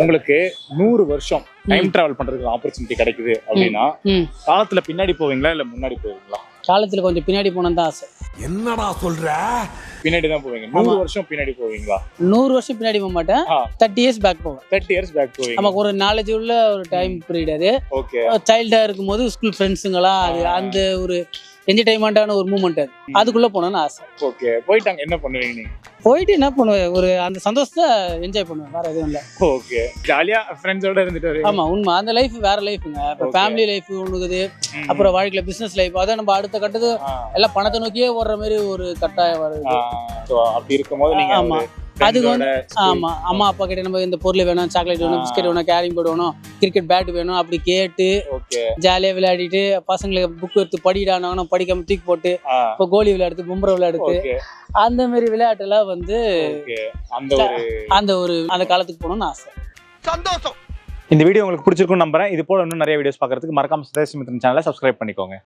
உங்களுக்கு 100 வருஷம் time travel பண்றதுக்கு ஆப்பர்ச்சுனிட்டி கிடைக்குது அப்படின்னா காலத்துல பின்னாடி போவீங்களா இல்ல முன்னாடி போவீங்களா? காலத்துல கொஞ்சம் பின்னாடி போனது தான் ஆசை. என்னடா சொல்ற? பின்னாடி தான் போவீங்க. 100 வருஷம் பின்னாடி போவீங்களா? 100 வருஷம் பின்னாடி போக மாட்டேன். 30 இயர்ஸ் பேக் போவேன். 30 இயர்ஸ் பேக் போவீங்க. நமக்கு ஒரு நாலேஜ் உள்ள ஒரு டைம் பீரியட் அது. ஓகே. சைல்டா இருக்கும்போது ஸ்கூல் ஃப்ரெண்ட்ஸுங்களாம் அது அந்த ஒரு என்டர்டைன்மெண்டான ஒரு மூமெண்ட் அது. அதுக்குள்ள போகணும்னு ஆசை. ஓகே. போயிட்டாங்க என்ன பண்ணுவீங்க நீங்க? போயிட்டு என்ன பண்ணுவேன், ஒரு அந்த சந்தோஷத்தை என்ஜாய் பண்ணுவேன், வேற எதுவும் இல்லை. ஓகே. ஜாலியா ஃப்ரெண்ட்ஸோட இருந்துட்டு ஆமா உண்மை. அந்த லைஃப் வேற லைஃபுங்க. இப்போ ஃபேமிலி லைஃப் ஒண்ணுக்குது, அப்புறம் வாழ்க்கையில பிசினஸ் லைஃப், அதை நம்ம அடுத்த கட்டது எல்லாம் பணத்தை நோக்கியே ஓடுற மாதிரி ஒரு கட்டாயம் வருது. அப்படி இருக்கும்போது நீங்க ஆமா அதுக்கு வந்து ஆமா அம்மா அப்பா கிட்ட நம்ம இந்த பொருள் வேணும், சாக்லேட் வேணும், பிஸ்கெட் வேணும், கேரிங் போர்டு வேணும், கிரிக்கெட் பேட் வேணும் அப்படி கேட்டு ஜாலியா விளையாடிட்டு பசங்களுக்கு புக் எடுத்து படிக்கிறானோ படிக்காம தூக்கி போட்டு இப்போ கோலி விளையாடுது, பொம்பரை விளையாடுது, அந்த மாதிரி விளையாட்டு எல்லாம் வந்து அந்த காலத்துக்கு போகணும்னு ஆசை. சந்தோஷம். இந்த வீடியோ உங்களுக்கு பிடிச்சிருக்கும்னு நம்புறேன். இது போல இன்னும் நிறைய வீடியோஸ் பார்க்கறதுக்கு மறக்காம சுதேஷ் மித்ரன் சேனலை சப்ஸ்கிரைப் பண்ணிக்கோங்க.